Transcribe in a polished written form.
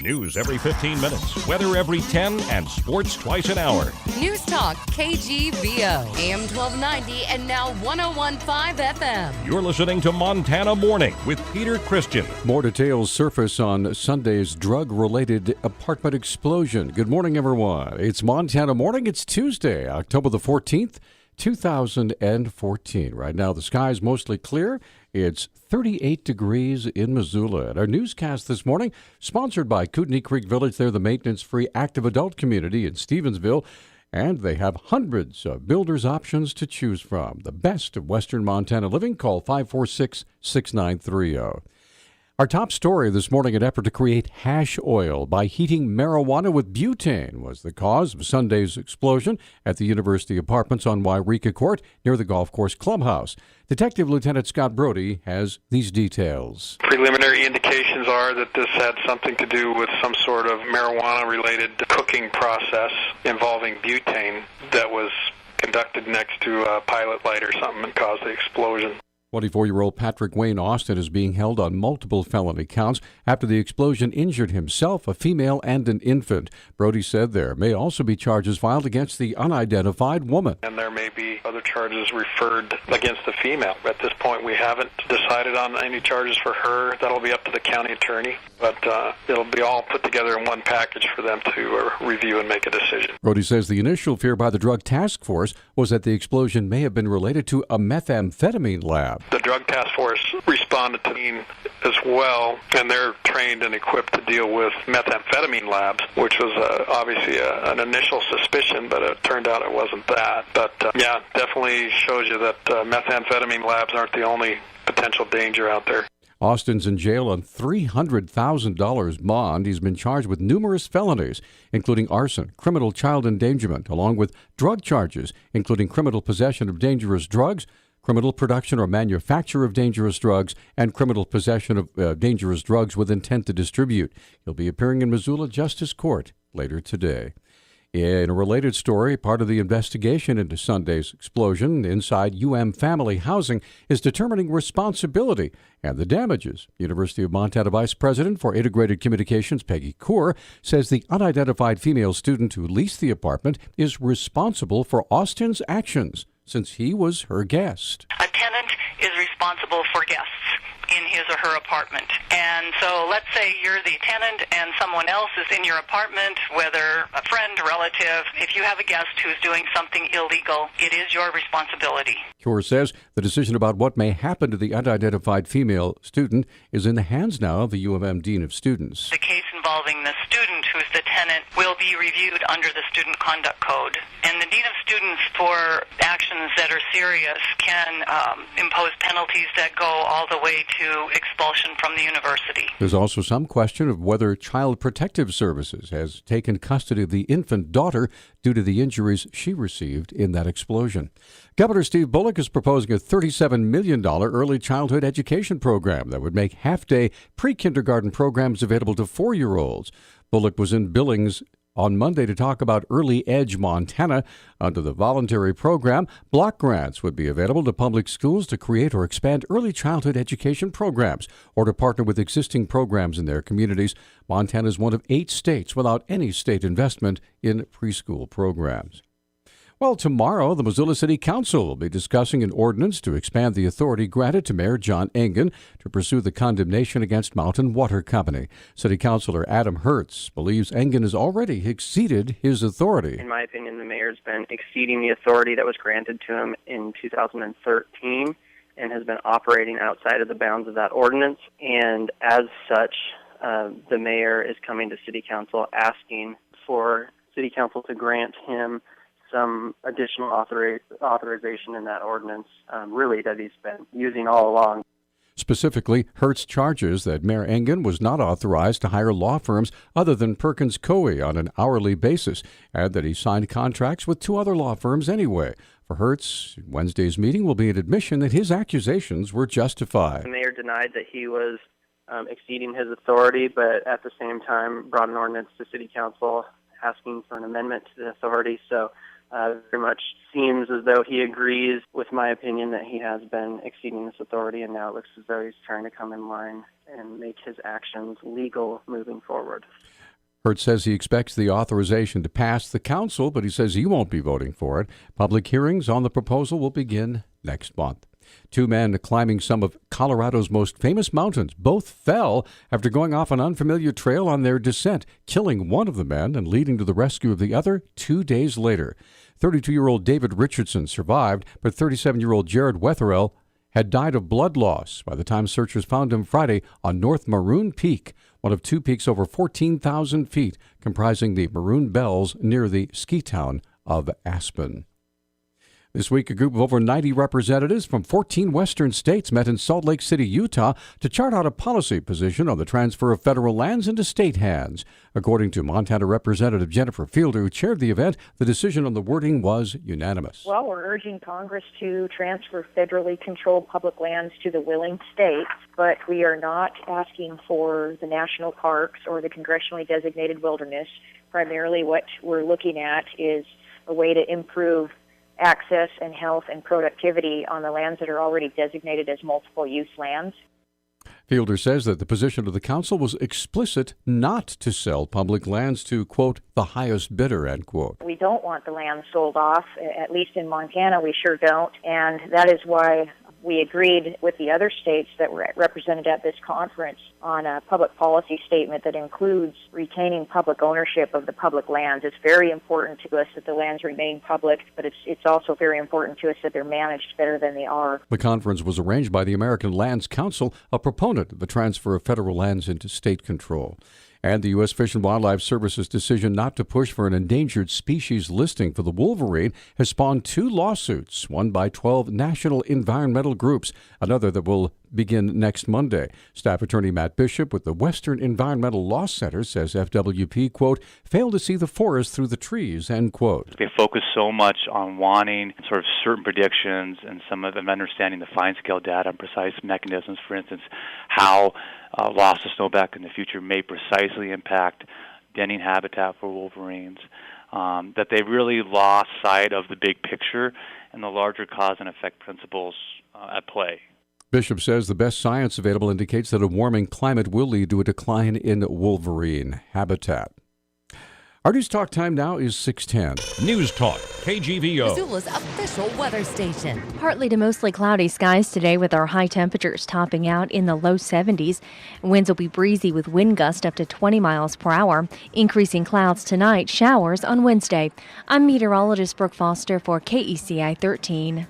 News every 15 minutes, weather every 10, and sports twice an hour. Newstalk, KGVO, AM 1290 and now 101.5 FM. You're listening to Montana Morning with Peter Christian. More details surface on Sunday's drug-related apartment explosion. Good morning, everyone. It's Montana Morning. It's Tuesday, October the 14th, 2014. Right now, the sky's mostly clear. It's 38 degrees in Missoula. And our newscast this morning, sponsored by Kootenai Creek Village. They're the maintenance-free active adult community in Stevensville, and they have hundreds of builders' options to choose from. The best of Western Montana living. Call 546-6930. Our top story this morning: an effort to create hash oil by heating marijuana with butane was the cause of Sunday's explosion at the University Apartments on Wairika Court near the golf course clubhouse. Detective Lieutenant Scott Brody has these details. Preliminary indications are that this had something to do with some sort of marijuana-related cooking process involving butane that was conducted next to a pilot light or something and caused the explosion. 24-year-old Patrick Wayne Austin is being held on multiple felony counts after the explosion injured himself, a female, and an infant. Brody said there may also be charges filed against the unidentified woman. And there may be other charges referred against the female. At this point, we haven't decided on any charges for her. That'll be up to the county attorney, but it'll be all put together in one package for them to review and make a decision. Brody says the initial fear by the Drug Task Force was that the explosion may have been related to a methamphetamine lab. The Drug Task Force responded to me as well, and they're trained and equipped to deal with methamphetamine labs, which was obviously an initial suspicion, but it turned out it wasn't that. But yeah, definitely shows you that methamphetamine labs aren't the only potential danger out there. Austin's in jail on $300,000 bond. He's been charged with numerous felonies, including arson, criminal child endangerment, along with drug charges, including criminal possession of dangerous drugs, criminal production or manufacture of dangerous drugs, and criminal possession of dangerous drugs with intent to distribute. He'll be appearing in Missoula Justice Court later today. In a related story, part of the investigation into Sunday's explosion inside Family Housing is determining responsibility and the damages. University of Montana Vice President for Integrated Communications, Peggy Kaur, says the unidentified female student who leased the apartment is responsible for Austin's actions since he was her guest. A tenant is responsible for guests in his or her apartment. And so let's say you're the tenant and someone else is in your apartment, whether a friend, relative. If you have a guest who's doing something illegal, it is your responsibility. Kaur says the decision about what may happen to the unidentified female student is in the hands now of the UMM Dean of Students. The case involving the student who's the tenant will be reviewed under the Student Conduct Code. And the Dean of Students, for actions that are serious, can impose penalties that go all the way to expulsion from the university. There's also some question of whether Child Protective Services has taken custody of the infant daughter due to the injuries she received in that explosion. Governor Steve Bullock is proposing a $37 million early childhood education program that would make half-day pre-kindergarten programs available to 4-year-olds. Bullock was in Billings on Monday to talk about Early Edge Montana. Under the voluntary program, block grants would be available to public schools to create or expand early childhood education programs or to partner with existing programs in their communities. Montana is one of 8 states without any state investment in preschool programs. Well, tomorrow, the Missoula City Council will be discussing an ordinance to expand the authority granted to Mayor John Engen to pursue the condemnation against Mountain Water Company. City Councilor Adam Hertz believes Engen has already exceeded his authority. In my opinion, the mayor's been exceeding the authority that was granted to him in 2013 and has been operating outside of the bounds of that ordinance. And as such, the mayor is coming to City Council asking for City Council to grant him some additional authorization in that ordinance, really, that he's been using all along. Specifically, Hertz charges that Mayor Engen was not authorized to hire law firms other than Perkins Coie on an hourly basis, and that he signed contracts with 2 other law firms anyway. For Hertz, Wednesday's meeting will be an admission that his accusations were justified. The mayor denied that he was exceeding his authority, but at the same time brought an ordinance to City Council asking for an amendment to the authority. So very much seems as though he agrees with my opinion that he has been exceeding this authority, and now it looks as though he's trying to come in line and make his actions legal moving forward. Hurt says he expects the authorization to pass the council, but he says he won't be voting for it. Public hearings on the proposal will begin next month. Two men climbing some of Colorado's most famous mountains both fell after going off an unfamiliar trail on their descent, killing one of the men and leading to the rescue of the other 2 days later. 32-year-old David Richardson survived, but 37-year-old Jared Wetherell had died of blood loss by the time searchers found him Friday on North Maroon Peak, one of two peaks over 14,000 feet, comprising the Maroon Bells near the ski town of Aspen. This week, a group of over 90 representatives from 14 western states met in Salt Lake City, Utah, to chart out a policy position on the transfer of federal lands into state hands. According to Montana Representative Jennifer Fielder, who chaired the event, the decision on the wording was unanimous. Well, we're urging Congress to transfer federally controlled public lands to the willing states, but we are not asking for the national parks or the congressionally designated wilderness. Primarily what we're looking at is a way to improve access and health and productivity on the lands that are already designated as multiple use lands. Fielder says that the position of the council was explicit not to sell public lands to, quote, the highest bidder, end quote. We don't want the land sold off, at least in Montana we sure don't, and that is why we agreed with the other states that were represented at this conference on a public policy statement that includes retaining public ownership of the public lands. It's very important to us that the lands remain public, but it's also very important to us that they're managed better than they are. The conference was arranged by the American Lands Council, a proponent of the transfer of federal lands into state control. And the U.S. Fish and Wildlife Service's decision not to push for an endangered species listing for the wolverine has spawned two lawsuits, one by 12 national environmental groups, another that will begin next Monday. Staff Attorney Matt Bishop with the Western Environmental Law Center says FWP, quote, failed to see the forest through the trees, end quote. They focus so much on wanting sort of certain predictions and some of them understanding the fine-scale data and precise mechanisms, for instance, how loss of snowpack in the future may precisely impact denning habitat for wolverines, that they really lost sight of the big picture and the larger cause and effect principles at play. Bishop says the best science available indicates that a warming climate will lead to a decline in wolverine habitat. Our News Talk time now is 6:10. News Talk, KGVO. Missoula's official weather station. Partly to mostly cloudy skies today with our high temperatures topping out in the low 70s. Winds will be breezy with wind gusts up to 20 miles per hour. Increasing clouds tonight, showers on Wednesday. I'm meteorologist Brooke Foster for KECI 13.